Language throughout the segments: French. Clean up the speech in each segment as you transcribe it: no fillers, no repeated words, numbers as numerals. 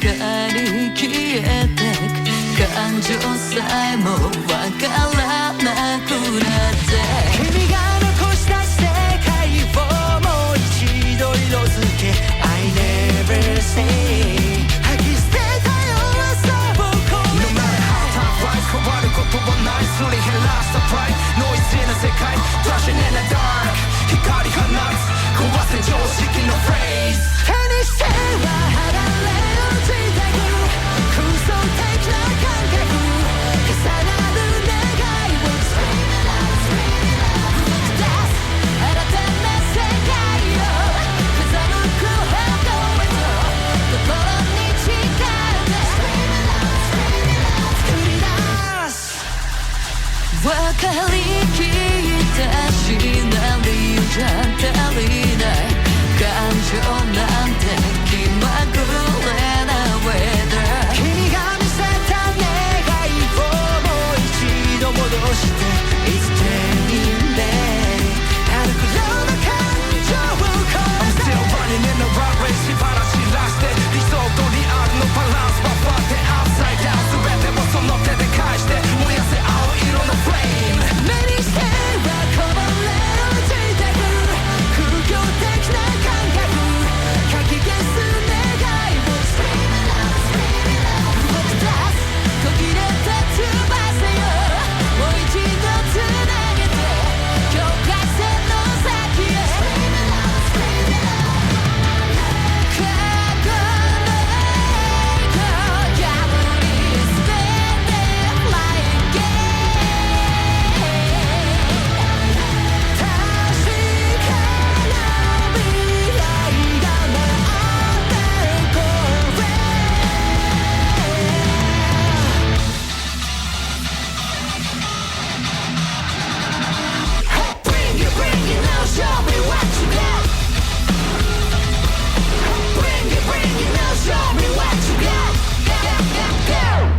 に消えてく感情さえもわからなくなって君が残した世界をもう一度色づけ I never say 吐き捨てたよ朝を越え No matter how time flies 変わることはないすり減らした pride ノイズな世界 Flashing in the dark 光放つ壊せ常識のフレーズ手にしては離れ落ちてく空想的な感覚重なる願いを Scream it out, scream it out 動き出す新たな世界を風向く方向へと心に誓って Scream it out, scream it out 作り出す分かりきったしな理由じゃ足りない感情なんて気まぐれなウェダー君が見せた願いをもう一度戻して It's turning back あの頃の感情を超えて I'm still running in the right way しばらしらして理想とリアルのバランスは割って Upside down 全てをその手で返して燃やせ青色のフレーム目にしてはこぼれ落ちてく空虚的な感覚かき消す願いを Scream it out, scream it out 動き出す途切れた翼よもう一度つなげて境界線の先へ Scream it out, scream it out 過去の栄光破り捨てて Fly again 確かな未来が待ってこれ Bring it, bring it now, show me what you got Bring it now, show me what you got Go!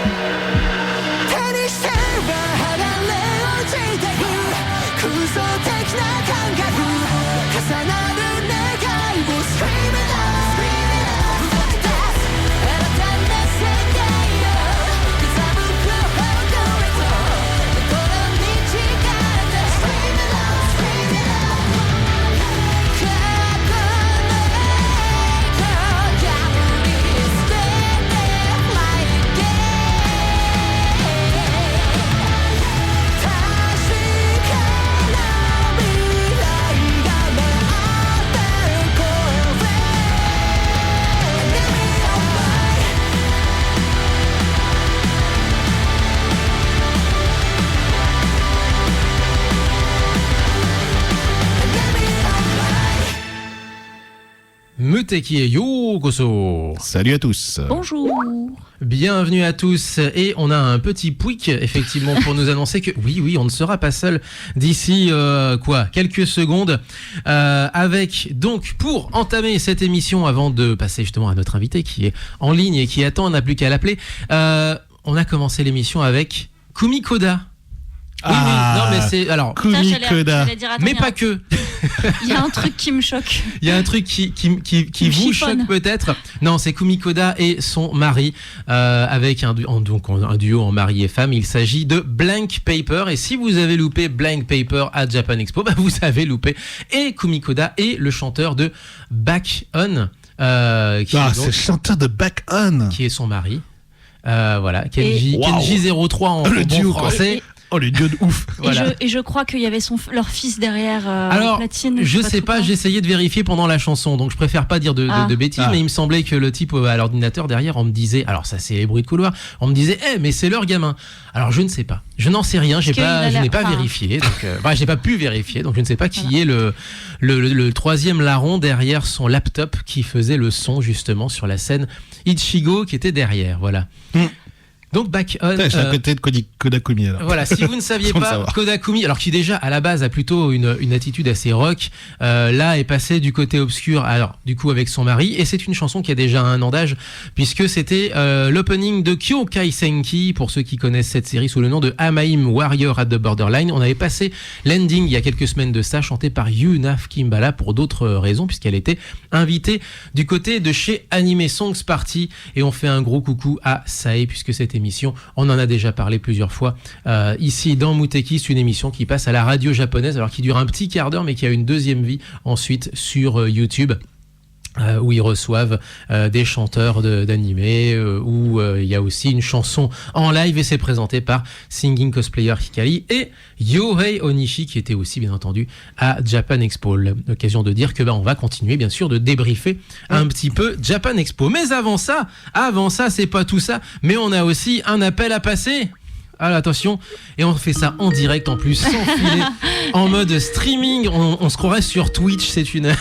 手にしては離れ落ちてく空想的な感覚重なる願いを Scream it out, scream it out 動き出す新たな世界を欺く方向へと心に誓って Scream it out, scream it out 過去の栄光破り捨てて Fly again 確かな未来が待ってこれ Enemy of mine Enemy of mine Muteki et Yokoso. Salut à tous. Bonjour. Bienvenue à tous et on a un petit pouic effectivement pour nous annoncer que oui on ne sera pas seul d'ici quelques secondes avec donc pour entamer cette émission avant de passer justement à notre invité qui est en ligne et qui attend, on n'a plus qu'à l'appeler. On a commencé l'émission avec Kumi Koda. Oui, non mais c'est alors Kumi Koda. J'allais dire, attends, mais pas que. Il y a un truc qui me choque. Il y a un truc qui me vous chiffonne. choque peut-être. Non, c'est Kumi Koda et son mari avec un duo en mari et femme. Il s'agit de Blank Paper. Et si vous avez loupé Blank Paper à Japan Expo, vous avez loupé et Kumi Koda et le chanteur de Back On, qui est c'est le chanteur de Back On. qui est son mari. Voilà, Kenji 03 en Le bon duo, quoi. français. Oh, les dieux de ouf. Voilà. Et je crois qu'il y avait leur fils derrière Alors, platine. je sais trop pas, quoi. j'ai essayé de vérifier pendant la chanson, donc je préfère pas dire de bêtises, mais il me semblait que le type à l'ordinateur derrière, on me disait, alors ça c'est les bruits de couloir, on me disait, mais c'est leur gamin. Alors je ne sais pas, je n'en sais rien, je n'ai pas vérifié, donc je n'ai pas pu vérifier, donc je ne sais pas qui est le troisième larron derrière son laptop qui faisait le son justement sur la scène Ichigo qui était derrière, voilà. Donc Back On. Putain, je suis à côté de Kodakumi alors. Voilà, si vous ne saviez Sans le pas, savoir. Kodakumi, alors qui déjà à la base a plutôt une attitude assez rock, là est passé du côté obscur, alors du coup avec son mari, et c'est une chanson qui a déjà un an d'âge, puisque c'était l'opening de Kyokai Senki, pour ceux qui connaissent cette série sous le nom de Amaim Warrior at the Borderline. On avait passé l'ending il y a quelques semaines de ça, chanté par Yunaf Kimbala pour d'autres raisons, puisqu'elle était invitée du côté de chez Anime Songs Party, et on fait un gros coucou à Sae, puisque cette émission, on en a déjà parlé plusieurs fois ici dans Muteki. C'est une émission qui passe à la radio japonaise, alors qui dure un petit quart d'heure, mais qui a une deuxième vie ensuite sur YouTube. Où ils reçoivent des chanteurs d'animé, où il y a aussi une chanson en live, et c'est présenté par Singing Cosplayer Hikari et Yohei Onishi, qui était aussi bien entendu à Japan Expo. L'occasion de dire que on va continuer bien sûr de débriefer un petit peu Japan Expo. Mais avant ça, c'est pas tout ça, mais on a aussi un appel à passer. Alors attention, et on fait ça en direct en plus, sans filer, en mode streaming, on se croirait sur Twitch, c'est une...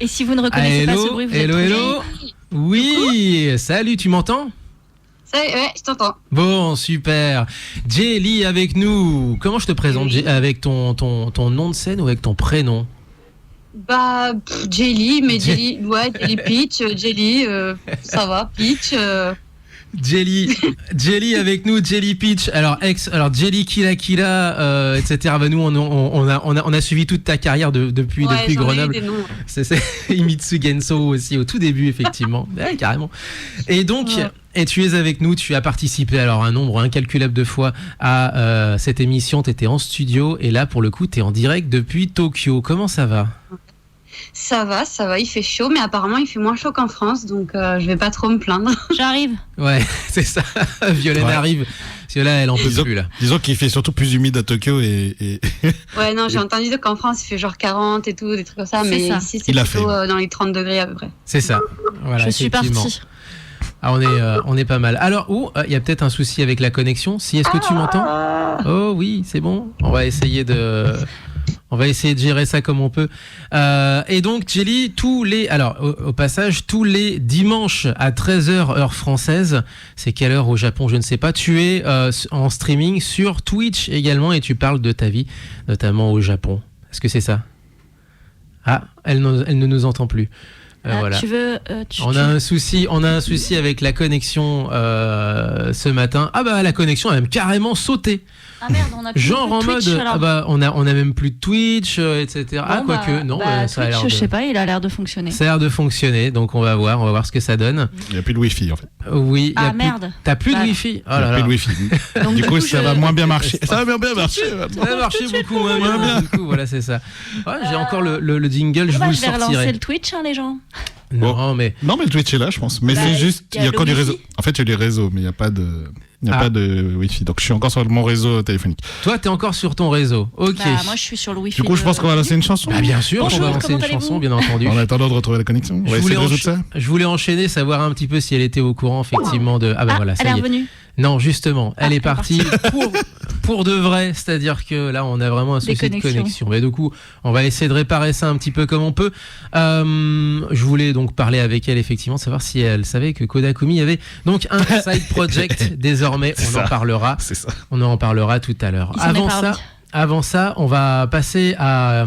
Et si vous ne reconnaissez pas ce bruit, vous êtes trop hello. Oui, salut, tu m'entends? Ouais, je t'entends. Bon, super. Jelly avec nous. Comment je te présente? Oui. Avec ton nom de scène ou avec ton prénom? Jelly, mais Jelly Peach, Jelly, ça va, Peach. Jelly avec nous, Jelly Peach. Alors Jelly Killa Killa, etc. Nous on a suivi toute ta carrière depuis Grenoble. C'est Imitsu Genso aussi au tout début effectivement, ouais, carrément. Et donc et tu es avec nous, tu as participé alors un nombre incalculable de fois à cette émission. T'étais en studio et là pour le coup t'es en direct depuis Tokyo. Comment ça va? Ça va, il fait chaud, mais apparemment il fait moins chaud qu'en France, donc je vais pas trop me plaindre. J'arrive. Ouais, c'est ça. Violaine arrive. Parce que là, elle en peut plus là. Disons qu'il fait surtout plus humide à Tokyo et... Ouais, non, j'ai entendu qu'en France il fait genre 40 et tout, des trucs comme ça, mais ici c'est plutôt dans les 30 degrés à peu près. C'est ça. Voilà, je suis partie. Ah, on est pas mal. Alors, il y a peut-être un souci avec la connexion. Est-ce que tu m'entends? Oh oui, c'est bon. On va essayer de gérer ça comme on peut. Et donc, Jelly, au passage, tous les dimanches à 13h heure française, c'est quelle heure au Japon, je ne sais pas, tu es en streaming sur Twitch également et tu parles de ta vie, notamment au Japon. Est-ce que c'est ça? Ah, elle ne nous entend plus. Voilà. On a un souci avec la connexion ce matin. Ah bah la connexion a même carrément sauté. Ah merde, on a plus genre de en Twitch, mode alors. on a même plus de Twitch, etc. Quoique non, ça a Twitch, l'air je sais pas, il a l'air de fonctionner. Ça a l'air de fonctionner, donc on va voir ce que ça donne. Il n'y a plus de Wi-Fi en fait. Oui. Merde. T'as plus de Wi-Fi. Oh là là. Plus de Wi-Fi. Donc, Du coup, ça va moins bien marcher. Ça va bien marcher. Ça va marcher beaucoup moins bien. Du coup, voilà, c'est ça. Ouais, j'ai encore le jingle, je vous le je vais relancer sortirai. le Twitch, les gens. Non, mais Non, mais le Twitch est là, je pense. Mais c'est juste, il y a le encore du Wi-Fi. réseau. En fait, il y a des réseaux, mais il n'y a pas de. Il n'y a pas de Wi-Fi. Donc, je suis encore sur mon réseau téléphonique. toi, t'es encore sur ton réseau. Ok. Moi, je suis sur le Wi-Fi. Du coup, je pense qu'on va lancer une chanson. Ah, bien sûr, Bonjour, on va lancer comment une allez-vous chanson, bien entendu. En attendant de retrouver la connexion. On va essayer de résoudre ça. Je voulais enchaîner, savoir un petit peu si elle était au courant, effectivement, de. Ah, bah voilà, ça elle est y est. revenue. Non, justement, elle est partie pour de vrai, c'est-à-dire que là, on a vraiment un souci de connexion. Mais du coup, on va essayer de réparer ça un petit peu comme on peut. Je voulais donc parler avec elle, effectivement, savoir si elle savait que Kodakumi avait donc un side project désormais. On en parlera. C'est ça. On en parlera tout à l'heure. Avant ça, on va passer à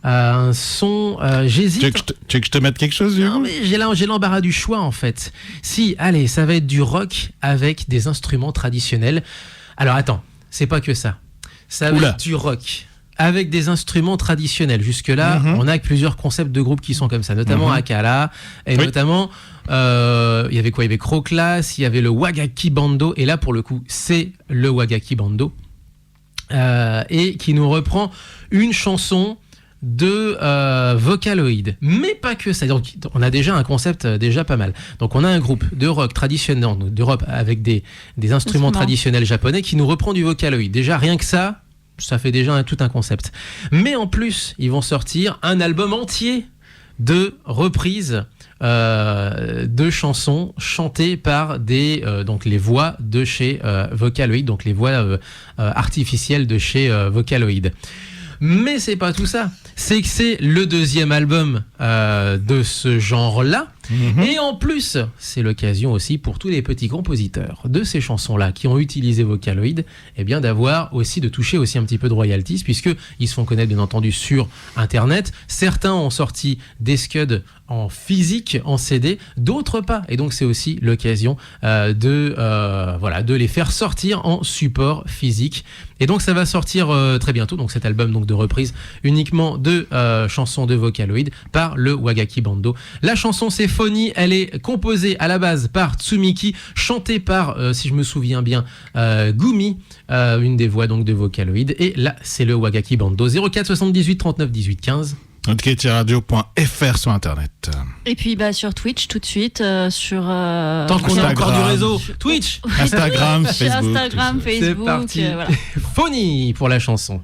un son. J'hésite. Tu veux que je te mette quelque chose, du Non, coup mais j'ai l'embarras du choix en fait. Si, allez, ça va être du rock avec des instruments traditionnels. Alors attends, c'est pas que ça. Ça va être du rock avec des instruments traditionnels. Jusque-là, on a plusieurs concepts de groupes qui sont comme ça, notamment Akala, et notamment, il y avait quoi? Il y avait Croclas, il y avait le Wagaki Bando, et là, pour le coup, c'est le Wagaki Bando, et qui nous reprend une chanson de Vocaloid, mais pas que ça. Donc on a déjà un concept déjà pas mal. Donc on a un groupe de rock traditionnel d'Europe avec des instruments traditionnels japonais qui nous reprend du Vocaloid. Déjà rien que ça fait déjà tout un concept. Mais en plus, ils vont sortir un album entier de reprises de chansons chantées par donc les voix de chez Vocaloid, donc les voix artificielles de chez Vocaloid. Mais c'est pas tout ça, c'est que c'est le deuxième album de ce genre-là, Et en plus, c'est l'occasion aussi pour tous les petits compositeurs de ces chansons-là qui ont utilisé Vocaloid, eh bien d'avoir aussi, de toucher aussi un petit peu de royalties, puisqu'ils se font connaître bien entendu sur Internet. Certains ont sorti des scuds en physique, en CD, d'autres pas. Et donc c'est aussi l'occasion de les faire sortir en support physique. Et donc ça va sortir très bientôt, donc cet album donc de reprise uniquement de chansons de Vocaloid par le Wagaki Bando. La chanson c'est Phony, elle est composée à la base par Tsumiki, chantée par, si je me souviens bien, Gumi, une des voix donc de Vocaloid. Et là c'est le Wagaki Bando. 04 78 39 18 15. Radio.fr sur internet. Et puis sur Twitch tout de suite, sur tant qu'on a encore du réseau, Twitch, Instagram, Facebook. C'est parti. Voilà. Phony pour la chanson.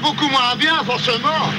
beaucoup moins bien, forcément.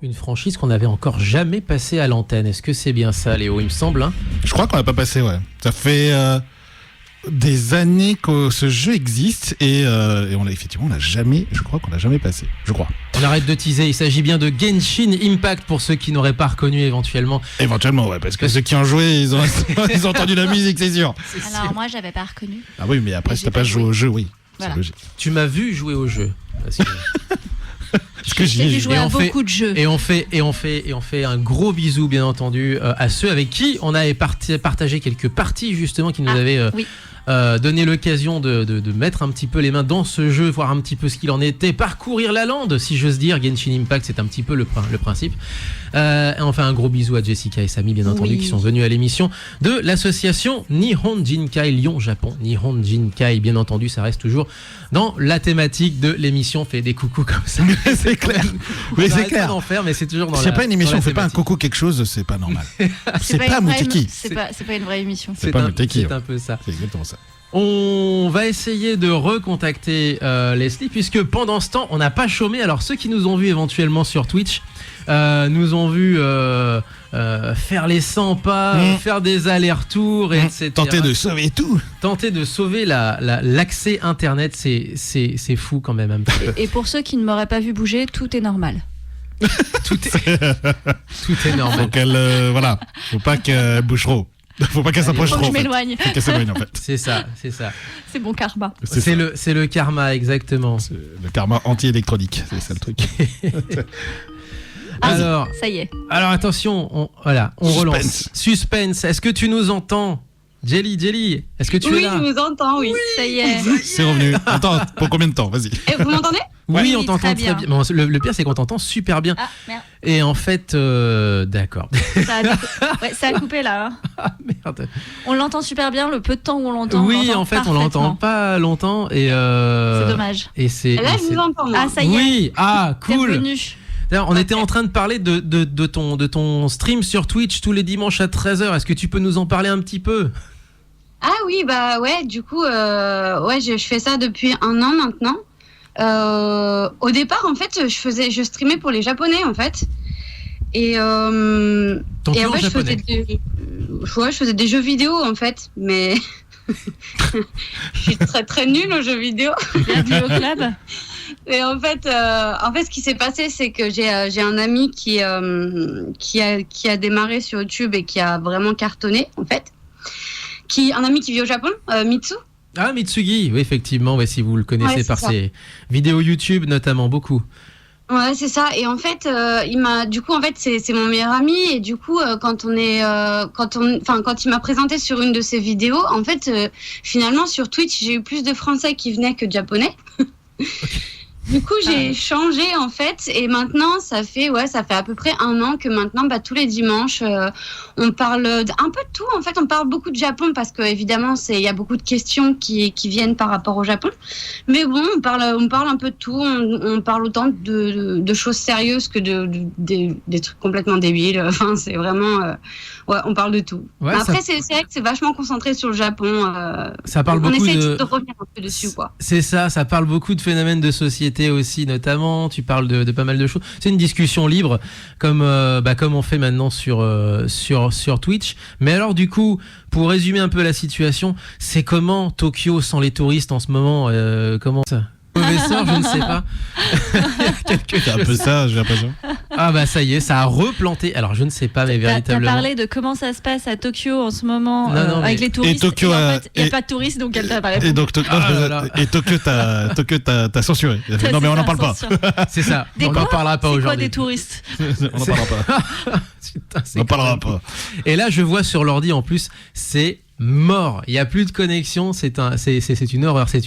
une franchise qu'on n'avait encore jamais passée à l'antenne. Est-ce que c'est bien ça, Léo? Il me semble. Hein. Je crois qu'on l'a pas passé, ouais. Ça fait des années que ce jeu existe et on l'a jamais, je crois qu'on l'a jamais passé. Je crois. On arrête de teaser. Il s'agit bien de Genshin Impact pour ceux qui n'auraient pas reconnu éventuellement. Éventuellement, ouais, parce que ceux qui ont joué, ils ont entendu la musique, c'est sûr. Alors moi, j'avais pas reconnu. Ah oui, mais après, si t'as pas joué au jeu, oui. Voilà. C'est logique. Tu m'as vu jouer au jeu. Parce que... J'ai joué à beaucoup de jeux. Et on fait un gros bisou, bien entendu, à ceux avec qui on avait partagé quelques parties, justement, qui nous avaient donné l'occasion de mettre un petit peu les mains dans ce jeu, voir un petit peu ce qu'il en était, parcourir la lande, si j'ose dire. Genshin Impact, c'est un petit peu le principe. Et on fait un gros bisou à Jessica et Samy, bien entendu, qui sont venus à l'émission de l'association Nihon Jinkai Lyon-Japon. Nihon Jinkai, bien entendu, ça reste toujours dans la thématique de l'émission. On fait des coucous comme ça. C'est clair. Oui, c'est clair. D'en faire, mais c'est toujours dans la. C'est pas une émission, on fait pas un coucou quelque chose, c'est pas normal. C'est pas Mouteki. C'est pas une vraie émission. C'est pas Mouteki. C'est un peu ça. C'est exactement ça. On va essayer de recontacter Leslie, puisque pendant ce temps, on n'a pas chômé. Alors ceux qui nous ont vus éventuellement sur Twitch nous ont vus faire les 100 pas, faire des allers-retours, etc. Tenter de sauver tout. Tenter de sauver l'accès Internet, c'est fou quand même un petit peu. Et pour ceux qui ne m'auraient pas vu bouger, tout est normal. Tout est normal. Faut pas qu'elle bouge trop. Faut pas qu'elle s'approche trop. Je m'éloigne. Faut qu'elle s'éloigne en fait. C'est ça. C'est bon karma. C'est le karma, exactement. C'est le karma anti-électronique, c'est ça le truc. Alors, ça y est. Alors attention, on relance. Suspense. Est-ce que tu nous entends? Jelly, est-ce que tu es là? Oui, je vous entends, oui. Ça y est. C'est revenu. Attends, pour combien de temps? Vas-y. Et vous m'entendez? Oui, on t'entend très bien. Bon, le pire, c'est qu'on t'entend super bien. Ah, merde. Et en fait, d'accord. Ça a coupé là. Hein. Ah, merde. On l'entend super bien, le peu de temps où on l'entend. Oui, en fait, on l'entend pas longtemps. Et c'est dommage. Et c'est, là, je vous entends. Ah, ça y est. Oui, cool. T'es revenu. D'ailleurs, on était en train de parler de ton stream sur Twitch tous les dimanches à 13h. Est-ce que tu peux nous en parler un petit peu? Ah oui, bah ouais, du coup, je fais ça depuis 1 an maintenant. Au départ, en fait, je streamais pour les Japonais, en fait. Et en fait, je faisais des jeux vidéo, en fait, mais je suis très très nulle aux jeux vidéo. Bienvenue au club. Et en fait, ce qui s'est passé, c'est que j'ai un ami qui a démarré sur YouTube et qui a vraiment cartonné, en fait. Un ami qui vit au Japon, Mitsu. Ah, Mitsugi, oui, effectivement, si vous le connaissez par ses vidéos YouTube, notamment, beaucoup. Ouais, c'est ça. Et en fait, c'est mon meilleur ami. Et du coup, quand il m'a présenté sur une de ses vidéos, en fait, finalement, sur Twitch, j'ai eu plus de Français qui venaient que de Japonais. Okay. Du coup, j'ai changé en fait, et maintenant ça fait à peu près 1 an que maintenant, tous les dimanches, on parle un peu de tout. En fait, on parle beaucoup de Japon parce que évidemment, il y a beaucoup de questions qui viennent par rapport au Japon. Mais bon, on parle un peu de tout. On parle autant de choses sérieuses que des trucs complètement débiles. Enfin, c'est vraiment, on parle de tout. Ouais, après, c'est vrai que c'est vachement concentré sur le Japon. Ça parle on beaucoup essaie de revenir un peu dessus, quoi. C'est ça. Ça parle beaucoup de phénomènes de société aussi, notamment. Tu parles de pas mal de choses. C'est une discussion libre, comme on fait maintenant sur Twitch. Mais alors, du coup, pour résumer un peu la situation, c'est comment Tokyo sans les touristes en ce moment? Comment ça? Mauvais sort, je ne sais pas. C'est un peu ça, j'ai l'impression. Ah bah ça y est, ça a replanté. Alors je ne sais pas, mais véritablement. T'as parlé de comment ça se passe à Tokyo en ce moment avec les touristes. Et Tokyo, en fait, il n'y a pas de touristes, donc elle t'a pas répondu. Et donc Tokyo, t'as censuré. Non mais on n'en parle pas. C'est ça. On n'en parlera pas aujourd'hui. C'est quoi des touristes? On n'en parlera pas. On n'en parlera pas. Et là, je vois sur l'ordi en plus, c'est mort. Il n'y a plus de connexion. C'est une horreur. C'est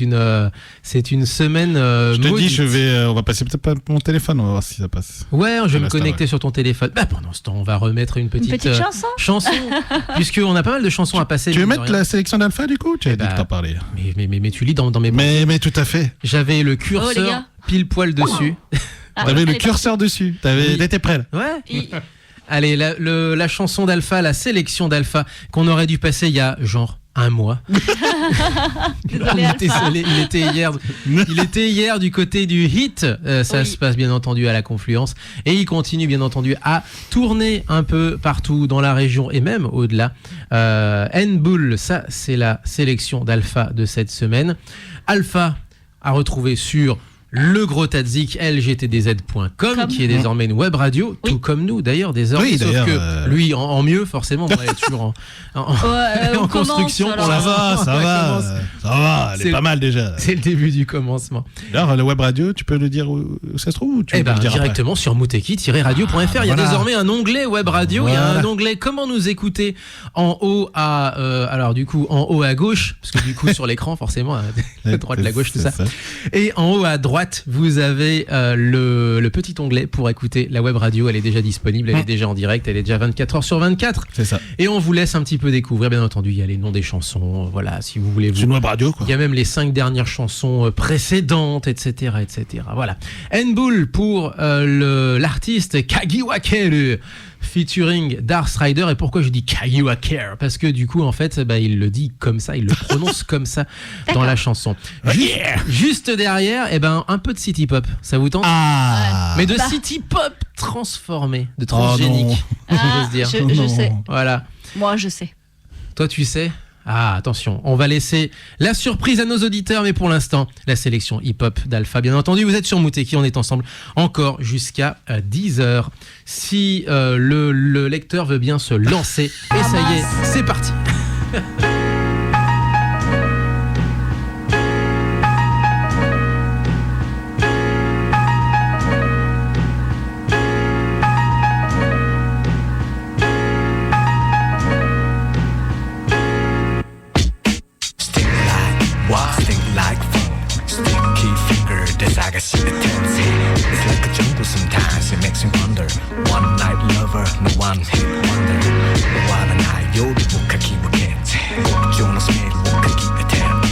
une semaine. Je te dis, on va passer peut-être pas mon téléphone. On va voir si ça passe. Ouais, je vais me connecter sur ton téléphone. Pendant ce temps, on va remettre une petite chanson. Puisqu'on a pas mal de chansons à passer. Tu veux mettre la sélection d'Alpha du coup? Tu as dit que t'en parlais. Mais tu lis dans mes. Mais tout à fait. J'avais le curseur pile poil dessus. T'avais le curseur dessus. T'étais prêt. Ouais. Allez, la chanson d'Alpha, la sélection d'Alpha qu'on aurait dû passer il y a genre un mois. Désolé, il était hier du côté du Hit. Ça se passe bien entendu à la Confluence. Et il continue bien entendu à tourner un peu partout dans la région et même au-delà. N-Bull, ça c'est la sélection d'Alpha de cette semaine. Alpha à retrouver sur le gros Tadzik, lgtdz.com, qui est désormais une web radio, tout comme nous d'ailleurs désormais, oui, sauf d'ailleurs, que lui en mieux forcément, on est toujours en construction. alors. Ça va, elle est pas mal déjà. C'est le début du commencement. Alors, le web radio, tu peux le dire où ça se trouve ou tu peux le dire directement sur mouteki-radio.fr. Il y a désormais un onglet web radio. Voilà. Il y a un onglet comment nous écouter en haut alors du coup en haut à gauche, parce que du coup sur l'écran forcément à droite, la gauche, tout ça. Et en haut à droite, vous avez le petit onglet pour écouter la web radio. Elle est déjà disponible, elle est déjà en direct, elle est déjà 24 heures sur 24. C'est ça. Et on vous laisse un petit peu découvrir. Bien entendu, il y a les noms des chansons. Voilà, si vous voulez. C'est une web radio, quoi. Il y a même les 5 dernières chansons précédentes, etc., etc. Voilà. N-Bull pour l'artiste Kagiwakeru featuring Darth Rider. Et pourquoi je dis Kagiwakeru? Parce que du coup, en fait, il le dit comme ça, il le prononce comme ça dans la chanson. Juste derrière, un peu de city pop. Ça vous tente? Mais de city pop transformé, de transgénique, on peut se dire. Je sais. Voilà. Moi, je sais. Toi, tu sais? Ah, attention, on va laisser la surprise à nos auditeurs, mais pour l'instant, la sélection hip-hop d'Alpha. Bien entendu, vous êtes sur Mouteki, on est ensemble encore jusqu'à 10h. Si le lecteur veut bien se lancer, et ça y est, c'est parti. I see the tense. It's like a jungle sometimes, it makes me wonder. One night lover, no one hit wonder. While an eye, you're the book I keep a cat. Go Jonas made look I keep a tab.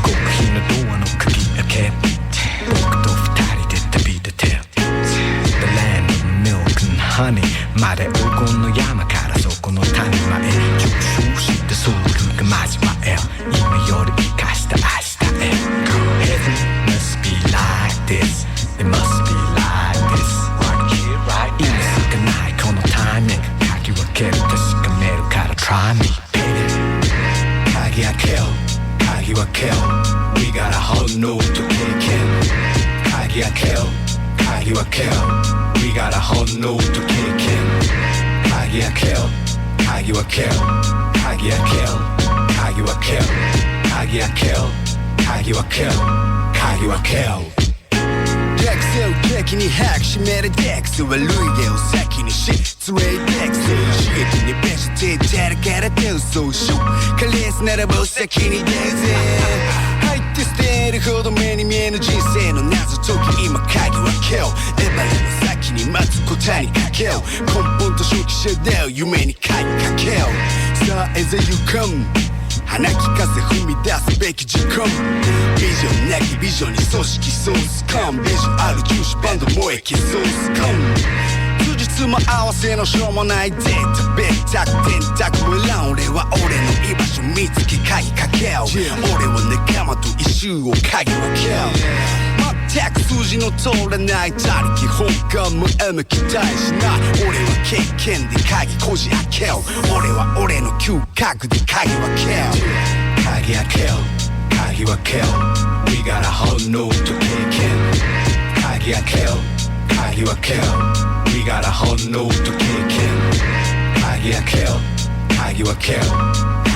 Go in the door, no cookie a cat. Booked off tidy to be the tap. The land of milk and honey. Mare ogon no yama kara soko no tani mae. Jushu shite souru ga majima el. Ima yori ikashita ashita el. Heaven must be like this. It must be like this. Right here, right now. Ima suka nai kono timing. Kagi wakeru tashikameru kara try me, baby. Kagi akeru, kagi wakeru. We got a whole new to kick in. Kagi akeru, kagi wakeru. We got a whole new to kick in. Kagi akeru, kagi wakeru. Kagi akeru, kagi wakeru. Kagi akeru, kagi wakeru. Kagi wakeru. 逆性を敵に吐き締めるデックスは類型を先にしつれいデックス刺激にベシティ誰から手をそうしようカレースならば先に出ぜ入って捨てるほど目に見えぬ人生の謎解き今鍵は今日エバレの先に待つ答えにかけよう根本と初期者だよ夢に鍵かけようさあ as you come鼻利かせ踏み出すべき時間ビジョンなきビジョンに組織ソースカンビジョンある重視バンド萌え消ソースカン辻褄合わせのしょうもないデータベッタク電卓もいらん俺は俺の居場所見つけ鍵かけよう俺は仲間と一周を鍵分けよう全く筋の通らない他力本願も向きたいしな俺は経験で鍵こじ開けよう俺は俺の嗅覚で鍵分けよう鍵開けよう鍵分けよう We got a whole new to kick in 鍵開けよう鍵分けよう We got a whole new to kick in 鍵開けよう鍵分けよう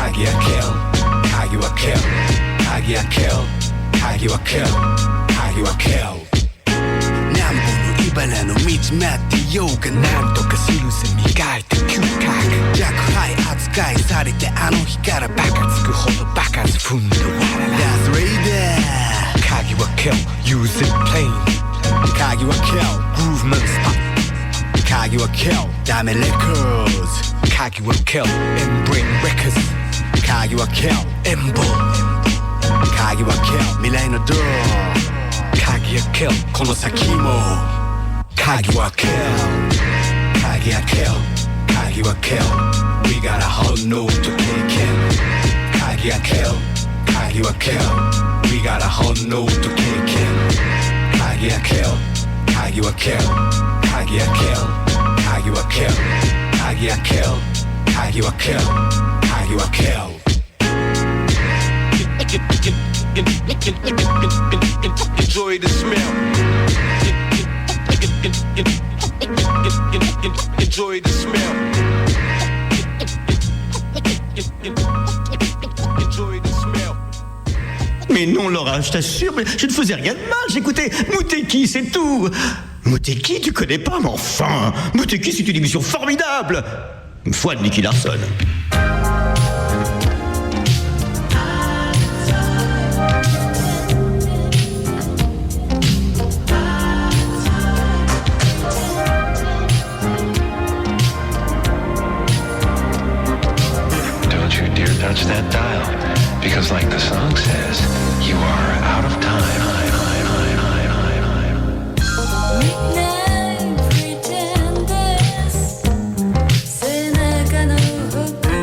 鍵開けよう鍵分けよう鍵開けよう鍵分けよう鍵はケア南部の茨の道待ってようがなんとかスルス磨いて嗅覚弱敗扱いされてあの日からバカつくほどバカず踏んで笑ら That's right 鍵はケア Use it plain 鍵はケア Groove monster 鍵はケアダメレコーズ鍵はケア Embrain Records 鍵はケア Embo 鍵はケア未来のドア鍵開けよこの先も鍵は開けよ鍵開けよ鍵は開けよ We got a whole new to kick in 鍵 Kagia kill, Kagia kill. We got a whole new to kick in. Kagia kill, Kagia kill, Kagia kill, Kagia kill, Kagia kill, Kagia kill, Kagia kill. Enjoy the smell. Enjoy the smell. Enjoy the smell. Mais non, Laura, je t'assure, mais je ne faisais rien de mal. J'écoutais Mouteki, c'est tout. Mouteki, tu connais pas, mais enfin, Mouteki, c'est une émission formidable. Une fois de Nicky Larson. Touch that dial, because like the song says, you are out of time. Midnight pretenders 背中の奥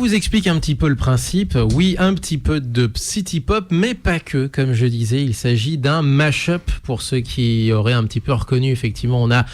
vous explique un petit peu le principe. Oui, un petit peu de city pop, mais pas que. Comme je disais, il s'agit d'un mash-up. Pour ceux qui auraient un petit peu reconnu, effectivement, on a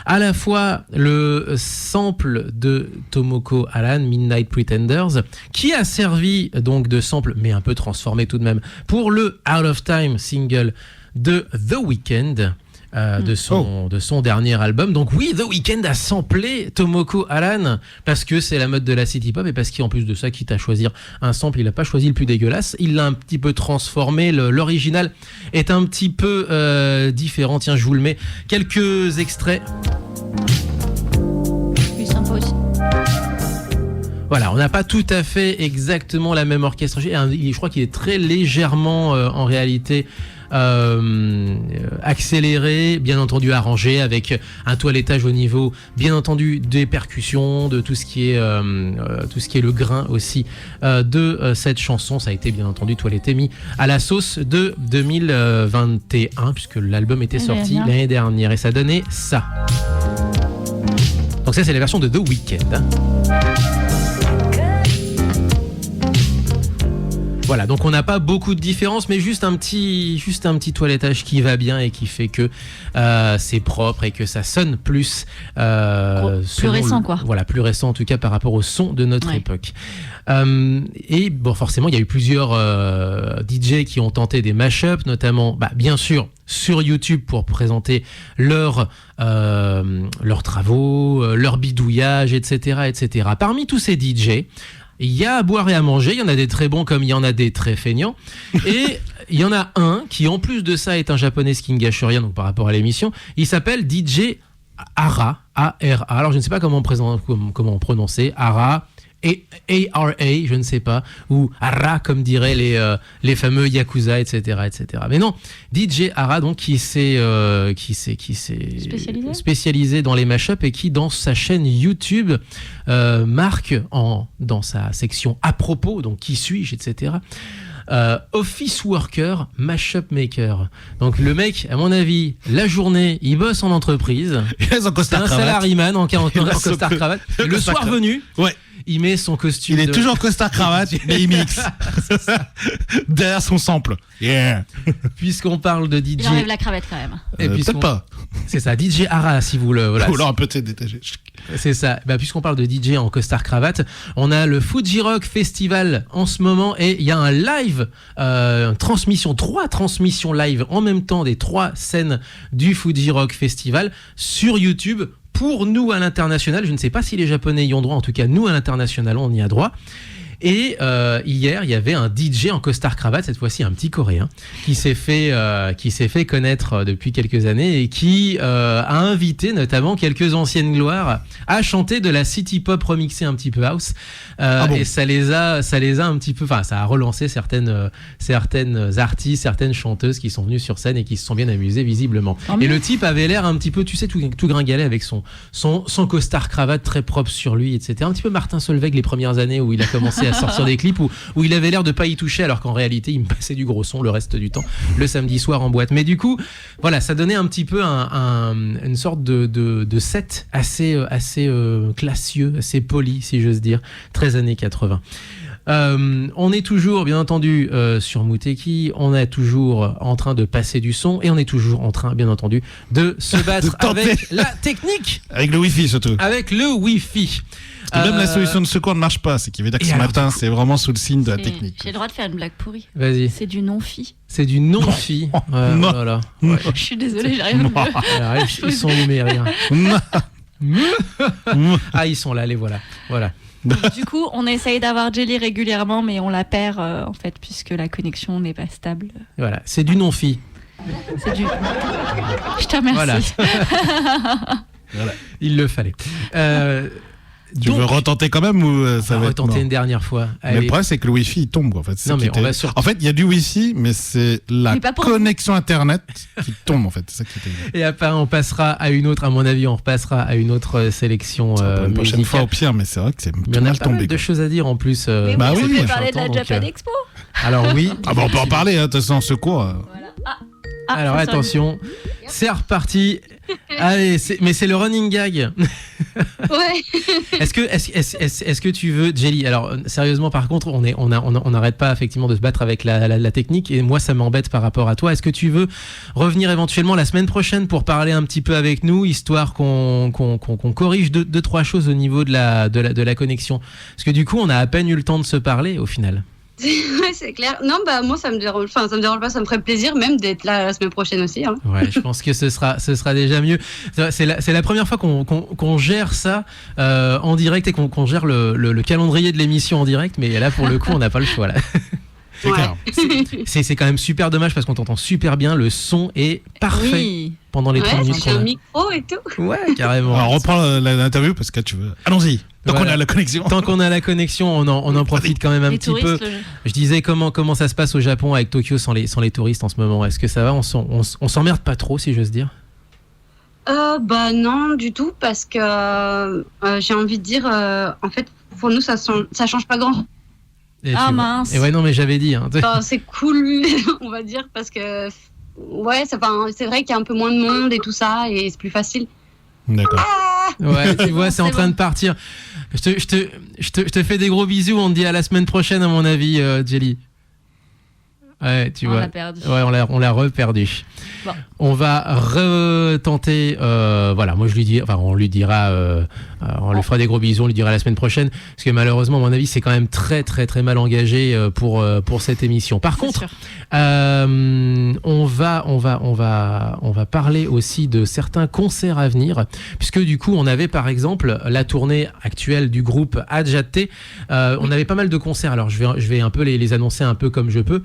à la fois le sample de Tomoko Alan, Midnight Pretenders, qui a servi donc de sample, mais un peu transformé tout de même, pour le Out of Time single de The Weeknd. De son dernier album. Donc oui, The Weeknd a samplé Tomoko Alan parce que c'est la mode de la city pop et parce qu'en plus de ça, quitte à choisir un sample, il n'a pas choisi le plus dégueulasse, il l'a un petit peu transformé. L'original est un petit peu différent. Tiens, je vous le mets. Quelques extraits. Oui, sympa aussi. Voilà, on n'a pas tout à fait exactement la même orchestration. Je crois qu'il est très légèrement en réalité accéléré, bien entendu arrangé avec un toilettage au niveau, bien entendu des percussions, de tout ce qui est le grain aussi de cette chanson. Ça a été bien entendu toiletté, mis à la sauce de 2021 puisque l'album était sorti l'année dernière et ça donnait ça. Donc ça c'est la version de The Weeknd. Voilà, donc on n'a pas beaucoup de différence, mais juste un petit toilettage qui va bien et qui fait que c'est propre et que ça sonne plus plus récent, quoi. Voilà, plus récent en tout cas par rapport au son de notre époque. Et bon, forcément, il y a eu plusieurs DJ qui ont tenté des mashups, notamment, bien sûr, sur YouTube pour présenter leurs travaux, leur bidouillage, etc., etc. Parmi tous ces DJ, il y a à boire et à manger, il y en a des très bons comme il y en a des très feignants. Et il y en a un qui, en plus de ça, est un japonais, ce qui ne gâche rien donc par rapport à l'émission. Il s'appelle DJ Ara, A-R-A. Alors je ne sais pas comment prononcer, Ara, A-R-A, je ne sais pas, ou Ara comme diraient les fameux Yakuza, etc., etc. Mais non, DJ Ara donc qui s'est spécialisé dans les mashups et qui dans sa chaîne YouTube marque dans sa section à propos, donc qui suis-je, etc. Office worker, mashup maker. Donc le mec, à mon avis, la journée, il bosse en entreprise. C'est un salariman en costard cravate. Le soir venu, il met son costume. Il est toujours en costard cravate, mais il mixe. Derrière son sample. Yeah. Puisqu'on parle de DJ. Il enlève la cravate quand même. Peut-être pas. C'est ça, DJ Ara, si vous le. Voilà. Ou alors un peu détaché. C'est ça. Puisqu'on parle de DJ en costard cravate, on a le Fuji Rock Festival en ce moment et il y a un live, trois transmissions live en même temps des 3 scènes du Fuji Rock Festival sur YouTube. Pour nous à l'international, je ne sais pas si les Japonais y ont droit, en tout cas nous à l'international on y a droit. Et hier, il y avait un DJ en costard cravate, cette fois-ci un petit Coréen, qui s'est fait connaître depuis quelques années et qui a invité notamment quelques anciennes gloires à chanter de la city pop remixée un petit peu house. Et ça les a un petit peu, ça a relancé certaines artistes, certaines chanteuses qui sont venues sur scène et qui se sont bien amusées visiblement. Et le type avait l'air un petit peu, tu sais, tout gringalet avec son costard cravate très propre sur lui, etc. Un petit peu Martin Solveig les premières années où il a commencé à sortir des clips où il avait l'air de pas y toucher alors qu'en réalité il me passait du gros son le reste du temps le samedi soir en boîte. Mais du coup voilà, ça donnait un petit peu une sorte de set assez classieux, assez poli si j'ose dire, très années 80. On est toujours bien entendu sur Muteki, on est toujours en train de passer du son et on est toujours en train bien entendu de se battre avec la technique, avec le Wi-Fi surtout, avec le Wi-Fi. Même la solution de secours ne marche pas, c'est qu'il veut dire que ce matin c'est vraiment sous le signe de la technique. J'ai le droit de faire une blague pourrie. Vas-y. C'est du non-fi. C'est du non-fi. Non. Voilà. Ouais. Je suis désolée, j'arrive à Ils sont où mes rien. Ils sont là, les voilà. Du coup, on essaye d'avoir Jelly régulièrement, mais on la perd en fait, puisque la connexion n'est pas stable. Voilà, c'est du non-fi. C'est du. Je te remercie. Voilà. Il le fallait. Tu veux retenter quand même ou ça va retenter une dernière fois. Mais le problème c'est que le Wi-Fi il tombe en fait. En fait il y a du Wi-Fi mais c'est la connexion internet qui tombe en fait. C'est ça qui est... Et après on passera à une autre, à mon avis on repassera à une autre sélection une prochaine fois au pire, mais c'est vrai que c'est mal tombé. Il y en a pas mal de choses à dire en plus. Mais oui, on peut parler de la Japan Expo. Alors oui. On peut en parler de toute façon en secours. Alors attention, c'est reparti. Allez, mais c'est le running gag. Ouais. Est-ce que tu veux, Jelly? Alors sérieusement, par contre, on n'arrête pas effectivement de se battre avec la technique, et moi ça m'embête par rapport à toi. Est-ce que tu veux revenir éventuellement la semaine prochaine pour parler un petit peu avec nous, histoire qu'on corrige deux trois choses au niveau de la connexion? Parce que du coup, on a à peine eu le temps de se parler au final. Ouais, c'est clair. Non, bah moi ça me dérange pas, ça me ferait plaisir même d'être là la semaine prochaine aussi. Hein. Ouais, je pense que ce sera déjà mieux. C'est la première fois qu'on gère ça en direct et qu'on gère le calendrier de l'émission en direct, mais là pour le coup on n'a pas le choix là. C'est clair. C'est quand même super dommage parce qu'on t'entend super bien, le son est parfait Oui. pendant les 30 minutes J'ai qu'on un a. micro et tout. Ouais, carrément. Alors, on reprend l'interview parce que tu veux. Allons-y. Tant Voilà. qu'on a la connexion. Tant qu'on a la connexion, on en profite quand même un Les petit peu. touristes, Je disais comment ça se passe au Japon avec Tokyo sans les touristes en ce moment. Est-ce que ça va? On s'emmerde pas trop, si j'ose dire? Bah non du tout parce que j'ai envie de dire en fait pour nous ça change pas grand. Et Ah, tu vois. mince. Et ouais, non mais j'avais dit. Hein. Enfin, c'est cool on va dire parce que ouais c'est vrai qu'il y a un peu moins de monde et tout ça et c'est plus facile. D'accord. Ouais, tu vois, c'est en c'est train de partir. Je te fais des gros bisous. On te dit à la semaine prochaine, à mon avis, Jelly. Ouais, tu On vois. l'a perdu. Ouais, on l'a reperdu. Bon. On va retenter. Voilà, moi je lui dis, enfin, on lui dira, on lui fera des gros bisous, on lui dira la semaine prochaine, parce que malheureusement, à mon avis, c'est quand même très très très mal engagé pour cette émission. Par contre, sûr. on va parler aussi de certains concerts à venir, puisque du coup, on avait par exemple la tournée actuelle du groupe Adjate. On avait pas mal de concerts. Alors, je vais un peu les annoncer un peu comme je peux.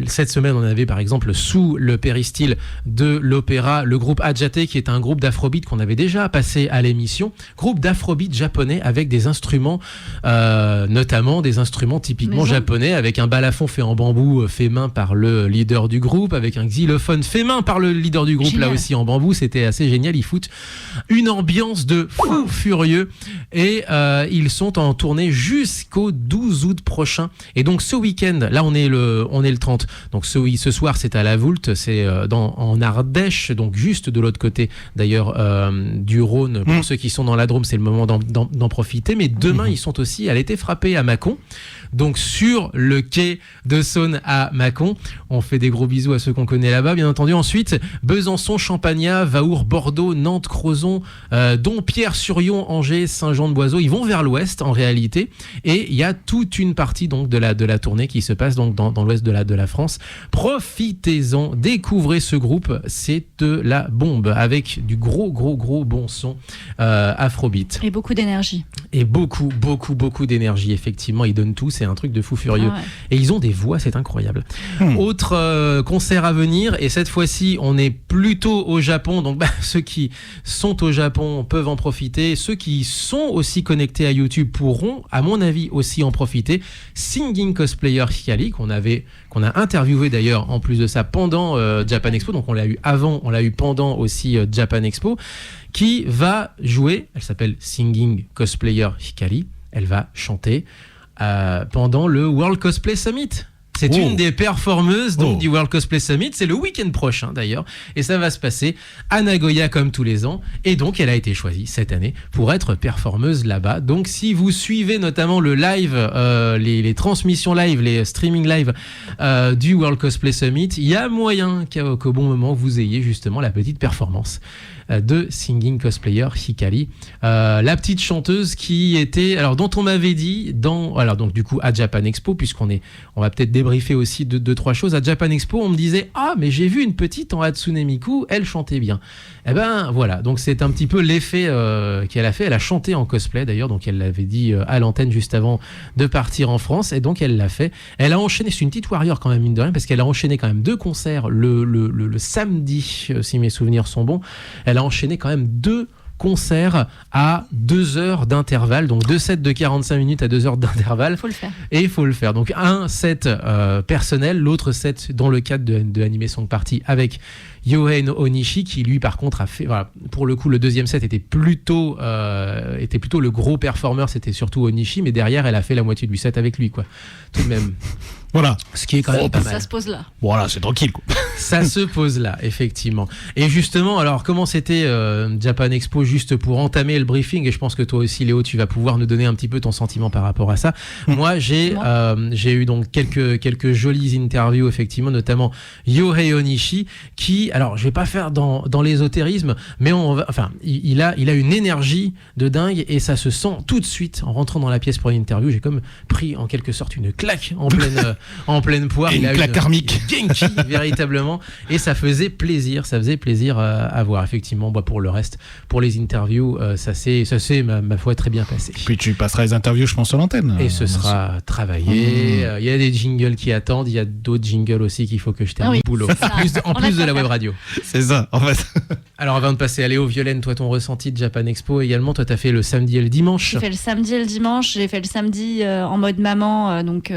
Cette semaine, on avait par exemple sous le péristyle de l'opéra le groupe Adjate, qui est un groupe d'afrobeat qu'on avait déjà passé à l'émission, groupe d'afrobeat japonais avec des instruments, notamment des instruments typiquement Maison. japonais, avec un balafon fait en bambou fait main par le leader du groupe, avec un xylophone fait main par le leader du groupe, Génial. là aussi en bambou. C'était assez génial. Ils foutent une ambiance de fou furieux, et ils sont en tournée jusqu'au 12 août prochain. Et donc ce week-end, là on est le 30, donc ce soir c'est à la Voulte, c'est en Ardèche, donc juste de l'autre côté d'ailleurs du Rhône. Pour ceux qui sont dans la Drôme, c'est le moment d'en profiter. Mais demain ils sont aussi à l'été frappé à Mâcon, donc sur le quai de Saône à Mâcon. On fait des gros bisous à ceux qu'on connaît là-bas, bien entendu. Ensuite, Besançon, Champagnat, Vaour, Bordeaux, Nantes, Crozon, Dompierre-sur-Yon, Angers, Saint-Jean-de-Boiseau. Ils vont vers l'ouest en réalité, et il y a toute une partie donc de la tournée qui se passe donc dans l'ouest de la France. Profitez-en, découvrez ce groupe, c'est de la bombe, avec du gros bon son afrobeat. Et beaucoup d'énergie. Et beaucoup d'énergie, effectivement. Ils donnent tout, c'est un truc de fou furieux. Ah ouais. Et ils ont des voix, c'est incroyable. Autre concert à venir, et cette fois-ci, on est plutôt au Japon. Donc, ceux qui sont au Japon peuvent en profiter. Ceux qui sont aussi connectés à YouTube pourront, à mon avis, aussi en profiter. Singing Cosplayer Hikari, qu'on a interviewé d'ailleurs, en plus de ça, pendant Japan Expo. Donc, on l'a eu avant, on l'a eu pendant aussi Japan Expo, qui va jouer. Elle s'appelle Singing Cosplayer Hikari. Elle va chanter pendant le World Cosplay Summit. C'est une des performeuses donc, du World Cosplay Summit. C'est le week-end prochain d'ailleurs. Et ça va se passer à Nagoya comme tous les ans. Et donc, elle a été choisie cette année pour être performeuse là-bas. Donc, si vous suivez notamment le live, les transmissions live, les streaming live du World Cosplay Summit, il y a moyen qu'au bon moment, vous ayez justement la petite performance de Singing Cosplayer Hikari, la petite chanteuse qui était, alors dont on m'avait dit alors donc du coup à Japan Expo, puisqu'on va peut-être débriefer aussi deux trois choses. À Japan Expo, on me disait mais j'ai vu une petite en Hatsune Miku, elle chantait bien. Et ben voilà, donc c'est un petit peu l'effet qu'elle a fait. Elle a chanté en cosplay d'ailleurs, donc elle l'avait dit à l'antenne juste avant de partir en France, et donc elle l'a fait. Elle a enchaîné, c'est une petite warrior quand même mine de rien, parce qu'elle a enchaîné quand même 2 concerts le samedi, si mes souvenirs sont bons. Elle a enchaîné quand même 2 concerts à 2 heures d'intervalle, donc 2 sets de 45 minutes à 2 heures d'intervalle. Faut le faire. Et il faut le faire. Donc un set personnel, l'autre set dans le cadre de Anime Song Party avec Yohei no Onishi, qui lui par contre a fait, voilà, pour le coup le deuxième set était plutôt le gros performeur, c'était surtout Onishi, mais derrière elle a fait la moitié du set avec lui, quoi. Tout de même. Voilà. Ce qui est quand même pas mal. Ça se pose là. Voilà, c'est tranquille, quoi. Ça se pose là, effectivement. Et justement, alors comment c'était Japan Expo, juste pour entamer le briefing, et je pense que toi aussi Léo, tu vas pouvoir nous donner un petit peu ton sentiment par rapport à ça. Moi, j'ai eu donc quelques jolies interviews, effectivement, notamment Yohei Onishi, qui, alors je vais pas faire dans l'ésotérisme, mais il a une énergie de dingue, et ça se sent tout de suite en rentrant dans la pièce pour une interview. J'ai comme pris en quelque sorte une claque en pleine poire. Et une claque karmique. Genki, véritablement. Et ça faisait plaisir à voir. Effectivement, pour le reste, pour les interviews, ça s'est ma foi très bien passé. Puis tu passeras les interviews, je pense, sur l'antenne. Et ce sera travaillé. Il y a des jingles qui attendent, il y a d'autres jingles aussi qu'il faut que je termine le boulot. En plus de la web radio. C'est ça, en fait. Alors avant de passer à Léo, Violaine, toi ton ressenti de Japan Expo également, toi t'as fait le samedi et le dimanche. J'ai fait le samedi et le dimanche, j'ai fait le samedi en mode maman, donc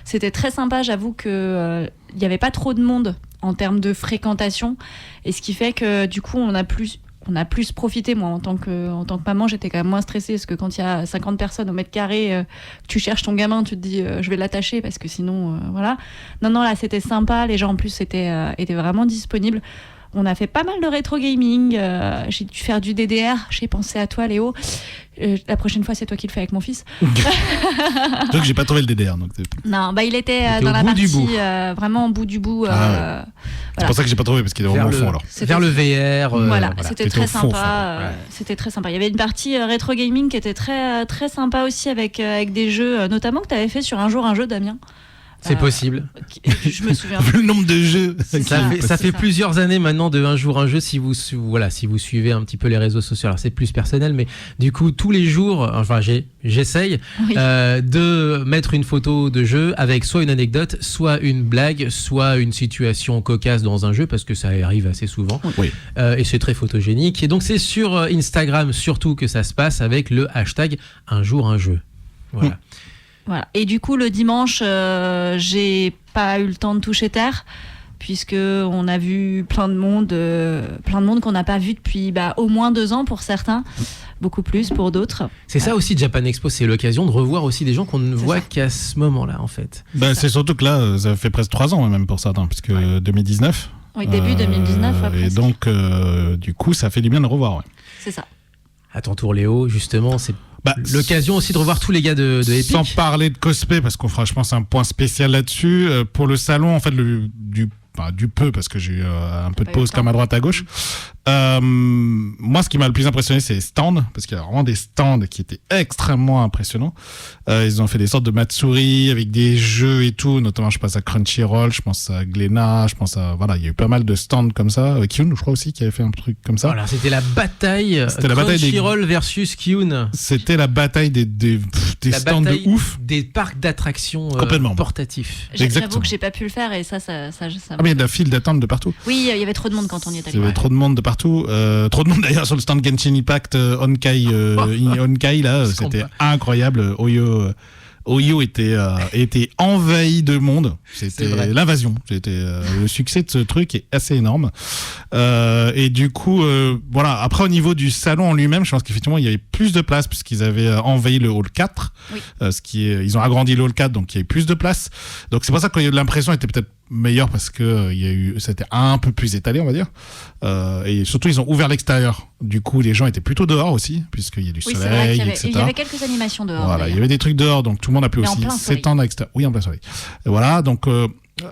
c'était très sympa, j'avoue que il n'y avait pas trop de monde en termes de fréquentation, et ce qui fait que du coup on a plus profité. Moi en tant que maman, j'étais quand même moins stressée, parce que quand il y a 50 personnes au mètre carré, tu cherches ton gamin, tu te dis je vais l'attacher parce que sinon voilà. Non là c'était sympa, les gens en plus étaient vraiment disponibles. On a fait pas mal de rétro gaming, j'ai dû faire du DDR, j'ai pensé à toi Léo. La prochaine fois c'est toi qui le fais avec mon fils. Donc j'ai pas trouvé le DDR. Donc non, il était dans la partie vraiment au bout du bout. Voilà. C'est pour ça que j'ai pas trouvé, parce qu'il est vraiment au fond alors. Vers le VR. Voilà, c'était très fond, sympa. C'était très sympa. Il y avait une partie rétro gaming qui était très très sympa aussi, avec des jeux, notamment que tu avais fait sur un jeu, Damien. C'est possible. Je me souviens. Vu le nombre de jeux. Ça fait plusieurs années maintenant de un jour un jeu. Si vous suivez un petit peu les réseaux sociaux, alors c'est plus personnel, mais du coup tous les jours, j'essaye de mettre une photo de jeu avec soit une anecdote, soit une blague, soit une situation cocasse dans un jeu, parce que ça arrive assez souvent. Oui. Et c'est très photogénique. Et donc c'est sur Instagram surtout que ça se passe, avec le hashtag un jour un jeu. Voilà. Voilà. Et du coup, le dimanche, j'ai pas eu le temps de toucher terre, puisque on a vu plein de monde qu'on n'a pas vu depuis au moins 2 ans pour certains, beaucoup plus pour d'autres. C'est ça aussi, Japan Expo, c'est l'occasion de revoir aussi des gens qu'on ne voit qu'à ce moment-là, en fait. C'est surtout que là, ça fait presque 3 ans même pour certains, puisque 2019. Oui, début 2019. Et donc, du coup, ça fait du bien de revoir. Ouais. C'est ça. À ton tour, Léo, justement, c'est l'occasion aussi de revoir tous les gars de Epic. Sans parler de cosplay, parce qu'on fera, je pense, un point spécial là-dessus. Pour le salon, en fait, du peu, parce que j'ai eu un peu de pause comme à droite à gauche. Moi, ce qui m'a le plus impressionné, c'est les stands, parce qu'il y a vraiment des stands qui étaient extrêmement impressionnants. Ils ont fait des sortes de Matsuri avec des jeux et tout, notamment je pense à Crunchyroll, je pense à Glénat, je pense à il y a eu pas mal de stands comme ça. Kyun, je crois aussi, qui avait fait un truc comme ça. Voilà, c'était la bataille Crunchyroll versus Kyun. C'était la bataille des stands de ouf, des parcs d'attractions portatifs. J'avoue que j'ai pas pu le faire, et ça mais il y a de la file d'attente de partout. Oui, il y avait trop de monde quand on y est allé. Il y avait trop de monde de partout. Trop de monde d'ailleurs sur le stand Genshin Impact Honkai là, c'était incroyable. Oyo était envahi de monde. C'était l'invasion. Le succès de ce truc est assez énorme. Et du coup, voilà. Après, au niveau du salon en lui-même, je pense qu'effectivement, il y avait plus de place, puisqu'ils avaient envahi le hall 4. Oui. Ils ont agrandi le hall 4, donc il y avait plus de place. Donc c'est pour ça que l'impression était peut-être meilleure, parce que c'était un peu plus étalé, on va dire. Et surtout, ils ont ouvert l'extérieur. Du coup, les gens étaient plutôt dehors aussi, puisqu'il y a du soleil, etc. Il y avait quelques animations dehors. Voilà, il y avait des trucs dehors, donc tout le monde a pu aussi s'étendre à l'extérieur. Oui, en plein soleil. Et voilà, donc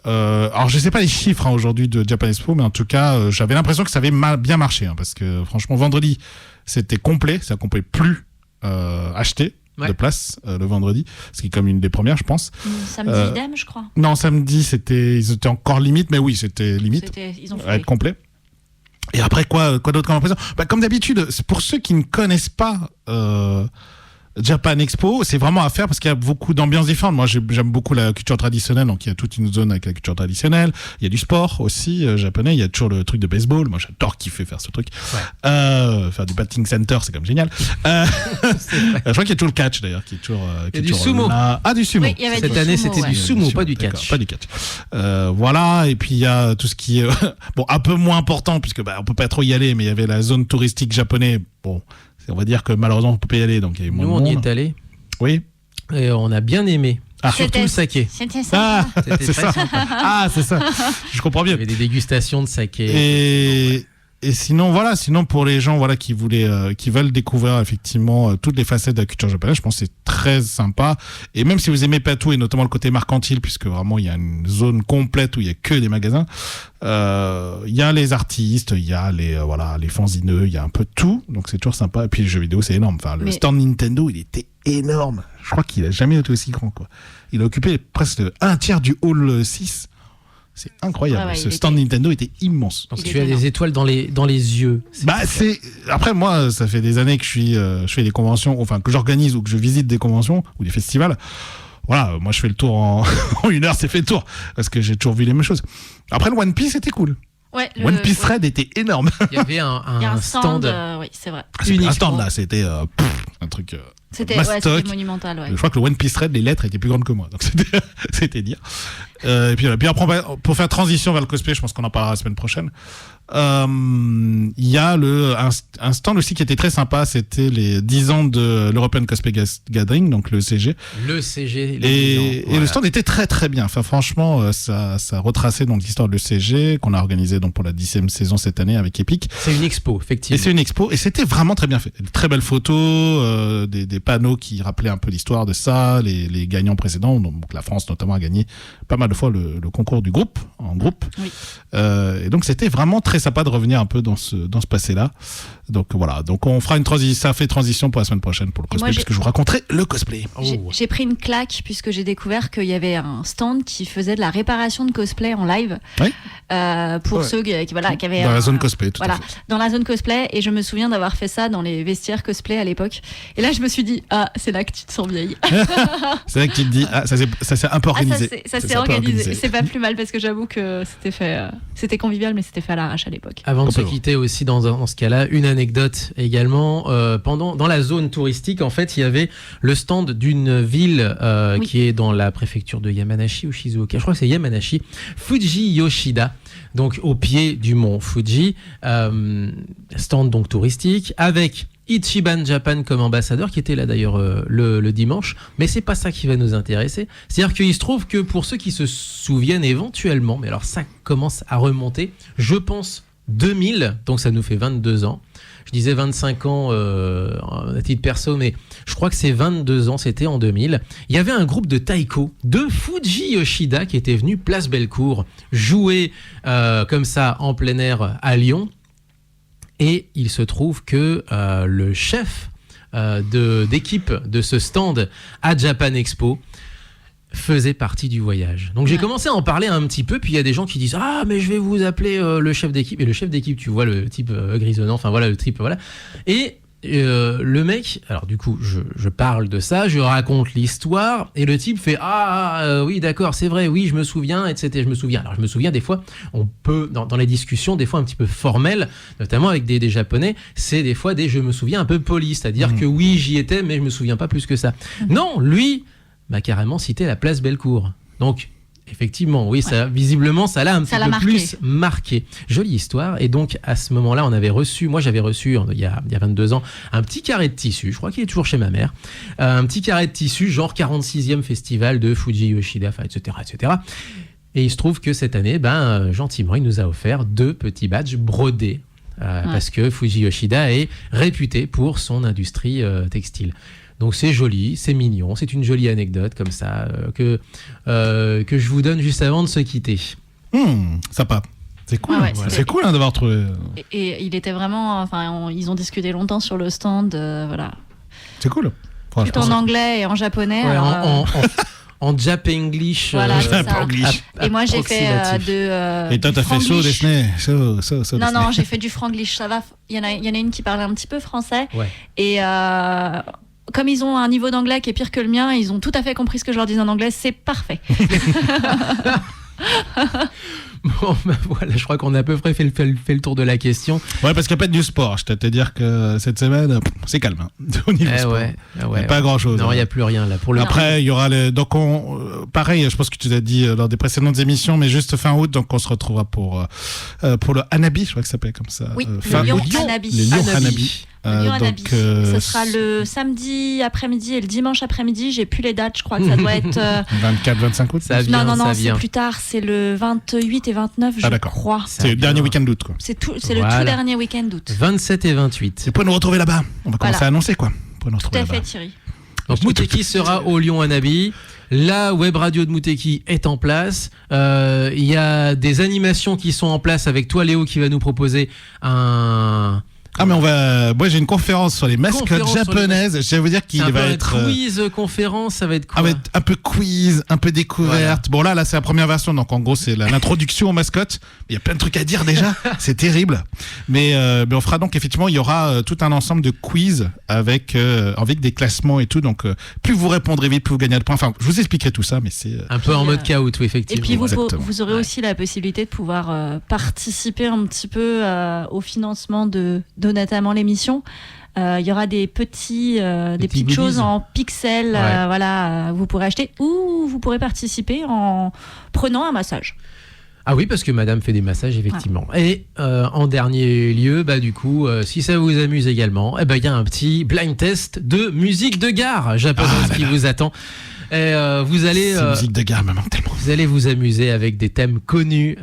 alors je sais pas les chiffres aujourd'hui de Japan Expo, mais en tout cas, j'avais l'impression que ça avait bien marché, parce que franchement, vendredi, c'était complet, ça complet plus acheté de place le vendredi, ce qui est comme une des premières, je pense. Samedi idem, je crois. Non, samedi, ils étaient encore limite, mais oui, c'était limite à être complet. Et après, quoi d'autre comme impression? Comme d'habitude, pour ceux qui ne connaissent pas Japan Expo, c'est vraiment à faire, parce qu'il y a beaucoup d'ambiances différentes. Moi, j'aime beaucoup la culture traditionnelle, donc il y a toute une zone avec la culture traditionnelle. Il y a du sport aussi japonais. Il y a toujours le truc de baseball. Moi, j'adore kiffer faire ce truc. Faire du batting center, c'est comme génial. Je crois qu'il y a toujours le catch d'ailleurs, qui est toujours. Il y a du sumo. Là. Ah, du sumo. Oui, cette année, c'était du sumo, pas du catch. Pas du catch. Voilà. Et puis il y a tout ce qui est un peu moins important, puisque on peut pas trop y aller, mais il y avait la zone touristique japonaise. Bon. On va dire que malheureusement on peut pas y aller, donc il y avait moins de monde. Nous on y est allé. Oui. Et on a bien aimé. Surtout le saké. C'était ça. Ah, C'était c'est très ça. sympa. Ah, c'est ça. Je comprends Il y bien. avait des dégustations de saké. Et sinon, voilà, sinon pour les gens voilà, qui veulent découvrir effectivement toutes les facettes de la culture japonaise, je pense que c'est très sympa. Et même si vous aimez pas tout, et notamment le côté mercantile, puisque vraiment il y a une zone complète où il y a que des magasins, il y a les artistes, il y a les fanzineux, il y a un peu de tout. Donc c'est toujours sympa. Et puis les jeux vidéo, c'est énorme. Enfin, le stand Nintendo, il était énorme. Je crois qu'il a jamais été aussi grand, quoi. Il a occupé presque un tiers du hall 6. C'est incroyable. Ce stand Nintendo était immense. Donc tu as des étoiles dans les yeux. Après moi, ça fait des années que je fais des conventions, enfin que j'organise ou que je visite des conventions ou des festivals. Voilà, moi je fais le tour en 1 heure, c'est fait le tour parce que j'ai toujours vu les mêmes choses. Après le One Piece c'était cool. Ouais, One Piece Red était énorme. Il y avait un stand. Oui, c'est vrai. Un stand là, c'était un truc. C'était mastoc. monumental. Ouais. Je crois que le One Piece Red, les lettres étaient plus grandes que moi, donc c'était dire. Et puis après, pour faire transition vers le cosplay, je pense qu'on en parlera la semaine prochaine. Il y a un stand aussi qui était très sympa, c'était les 10 ans de l'European Cosplay Gathering, donc le CG. Le CG. Et le stand était très très bien. Enfin franchement, ça retraçait donc l'histoire de l'ECG qu'on a organisé donc pour la 10e saison cette année avec Epic. C'est une expo, effectivement. Et c'est une expo et c'était vraiment très bien fait. De très belles photos, des panneaux qui rappelaient un peu l'histoire de ça, les gagnants précédents. Donc la France notamment a gagné pas mal de fois le concours du groupe en groupe. Oui. Et donc c'était vraiment très sympa de revenir un peu dans ce passé-là. Donc voilà, donc on fera ça fait transition pour la semaine prochaine pour le cosplay, puisque je vous raconterai le cosplay. J'ai pris une claque puisque j'ai découvert qu'il y avait un stand qui faisait de la réparation de cosplay en live. Oui. Pour ceux qui avaient dans la zone cosplay, tout à fait. Dans la zone cosplay, et je me souviens d'avoir fait ça dans les vestiaires cosplay à l'époque. Et là, je me suis dit, c'est là que tu te sens vieille. C'est là que tu te dis, ça s'est un peu organisé. Ça s'est organisé. C'est pas plus mal parce que j'avoue que c'était convivial, mais c'était fait à l'arrache à l'époque. Avant de se quitter aussi dans ce cas-là, une anecdote également. Dans la zone touristique, en fait, il y avait le stand d'une ville qui est dans la préfecture de Yamanashi ou Shizuoka. Je crois que c'est Yamanashi. Fuji Yoshida, donc au pied du mont Fuji. Stand donc touristique avec Ichiban Japan comme ambassadeur, qui était là d'ailleurs le dimanche, mais c'est pas ça qui va nous intéresser. C'est-à-dire qu'il se trouve que pour ceux qui se souviennent éventuellement, mais alors ça commence à remonter, je pense 2000, donc ça nous fait 22 ans. Je disais 25 ans à titre perso, mais je crois que c'est 22 ans, c'était en 2000. Il y avait un groupe de taiko de Fuji Yoshida qui était venu place Bellecour jouer comme ça en plein air à Lyon. Et il se trouve que le chef d'équipe de ce stand à Japan Expo faisait partie du voyage. Donc j'ai commencé à en parler un petit peu, puis il y a des gens qui disent « Ah, mais je vais vous appeler le chef d'équipe. » Et le chef d'équipe, tu vois, le type grisonnant, enfin voilà, le type, voilà. Et le mec, alors du coup, je parle de ça, je raconte l'histoire, et le type fait oui, d'accord, c'est vrai, oui, je me souviens, etc. Je me souviens. Alors je me souviens, des fois, on peut, dans les discussions, des fois un petit peu formelles, notamment avec des Japonais, c'est des fois des je me souviens un peu polis, c'est-à-dire que oui, j'y étais, mais je me souviens pas plus que ça. Non, lui m'a carrément cité la place Bellecour. Donc, effectivement, oui, ça, visiblement, ça l'a un petit peu plus marqué. Jolie histoire. Et donc, à ce moment-là, j'avais reçu, il y a 22 ans, un petit carré de tissu. Je crois qu'il est toujours chez ma mère. Un petit carré de tissu, genre 46e festival de Fuji Yoshida, etc., etc. Et il se trouve que cette année, gentiment, il nous a offert 2 petits badges brodés. Parce que Fuji Yoshida est réputé pour son industrie textile. Donc c'est joli, c'est mignon, c'est une jolie anecdote comme ça que je vous donne juste avant de se quitter. Sympa. C'est cool. C'est cool d'avoir trouvé. Et il était vraiment, ils ont discuté longtemps sur le stand, voilà. C'est cool. Tout en anglais et en japonais. Ouais, en Jap-English. Voilà, c'est ça. Et moi j'ai fait et toi t'as fait so Disney. Non, j'ai fait du franglish. Ça va. Il y en a une qui parlait un petit peu français. Ouais. Et comme ils ont un niveau d'anglais qui est pire que le mien, ils ont tout à fait compris ce que je leur disais en anglais, c'est parfait. Bon, voilà, je crois qu'on a à peu près fait le tour de la question. Ouais, parce qu'il n'y a pas de du sport. Je t'ai te dire que cette semaine, c'est calme. Au niveau sport. Il n'y a pas grand-chose. Non, il n'y a plus rien là. Après, il y aura donc pareil, je pense que tu l'as dit lors des précédentes émissions, mais juste fin août, donc on se retrouvera pour le Hanabi, je crois que ça s'appelle comme ça. Oui, le Lyon Hanabi. Le Lyon Hanabi. Lyon Hanabi. Donc, Ce sera le samedi après-midi et le dimanche après-midi. J'ai plus les dates. Je crois que ça doit être. 24-25 août. Ça vient, non, ça c'est vient. plus tard. C'est le 28 et 29, je d'accord. crois. C'est le dernier week-end d'août, quoi. C'est le Voilà. tout dernier week-end d'août. 27 et 28. Vous pouvez nous retrouver là-bas. On va commencer Voilà. à annoncer, quoi. Vous pouvez nous Tout retrouver à là-bas. fait, Thierry. Donc Mouteki sera au Lyon Hanabi. La web radio de Mouteki est en place. Il y a des animations qui sont en place avec toi, Léo, qui va nous proposer un. Ah, mais moi j'ai une conférence sur les mascottes Conférence sur les japonaises. Je vais vous dire qu'il C'est un va peu un être. quiz conférence, ça va être quoi? Ah, mais un peu quiz, un peu découverte. Bon là c'est la première version, donc en gros c'est l'introduction aux mascottes. Il y a plein de trucs à dire déjà, c'est terrible. Mais on fera donc effectivement, il y aura tout un ensemble de quiz avec des classements et tout. Donc plus vous répondrez vite, plus vous gagnez de points. Enfin, je vous expliquerai tout ça, mais c'est Un peu en mode caout, oui, effectivement. Et puis Exactement. vous aurez aussi la possibilité de pouvoir participer un petit peu au financement de notamment l'émission. Il y aura des petites goodies. choses en pixels, Ouais. vous pourrez acheter ou vous pourrez participer en prenant un massage. Ah oui, parce que madame fait des massages, effectivement. Et en dernier lieu, du coup, si ça vous amuse également, il y a un petit blind test de musique de gare japonaise qui vous attend. Et vous allez cette musique de gare me manque tellement. vous allez vous amuser avec des thèmes connus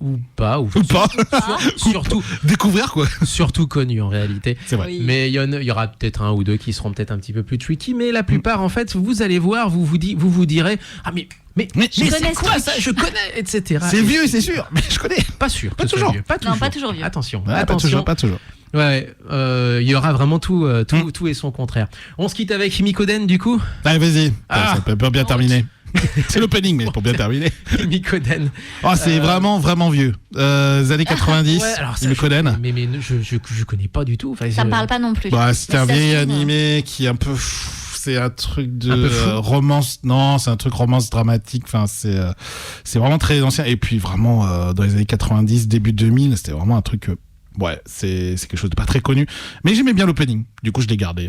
ou pas, Ou pas. surtout Découvrir quoi. surtout connus en réalité. C'est vrai. Oui. Mais il y aura peut-être un ou deux qui seront peut-être un petit peu plus tricky, mais la plupart en fait, vous allez voir, vous vous direz ah mais Mais c'est connais ce quoi truc. ça, je connais, etc. c'est vieux, c'est sûr. Mais je connais. Pas sûr. Pas que ce soit toujours. vieux. Pas toujours. Non, pas toujours vieux. Attention. Ouais, attention. pas toujours. Ouais, il y aura vraiment tout et son contraire. On se quitte avec Mikoden du coup. Allez, vas-y. Ah. Ça peut bien terminer. C'est l'opening, mais pour bien terminer. Mikoden. Oh, c'est vraiment vieux. Années 90. Ouais, alors ça, Mikoden. mais je connais pas du tout. Enfin, Ça me parle pas non plus. Bah, c'était Mais un ça vieil filme. animé qui est un peu fou. C'est un truc de Un peu fou. romance. Non, c'est un truc romance dramatique. Enfin, c'est vraiment très ancien. Et puis vraiment dans les années 90, début 2000, c'était vraiment un truc. Ouais, c'est quelque chose de pas très connu. Mais j'aimais bien l'opening. Du coup, je l'ai gardé.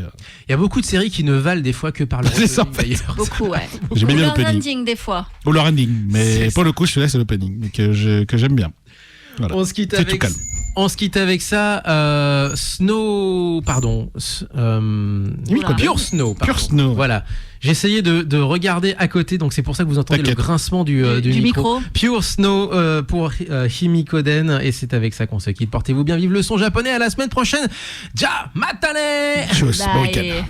Il y a beaucoup de séries qui ne valent des fois que par le C'est ça, en opening, fait. d'ailleurs. Beaucoup, ouais. J'aimais bien Ou leur l'opening. ending des fois. Ou leur ending. Mais C'est pour le coup, celui-là, c'est l'opening que j'aime bien. Voilà. On se quitte C'est tout avec. calme. On se quitte avec ça. Snow, pardon. Mikoden. Pure Snow. Pardon. Pure Snow. Voilà. J'ai essayé de regarder à côté, donc c'est pour ça que vous entendez le T'inquiète. grincement du micro. micro. Pure Snow pour Himikoden, et c'est avec ça qu'on se quitte. Portez-vous bien, vive le son japonais. À la semaine prochaine. Ja matane. Tchuss, bon Bye. week-end.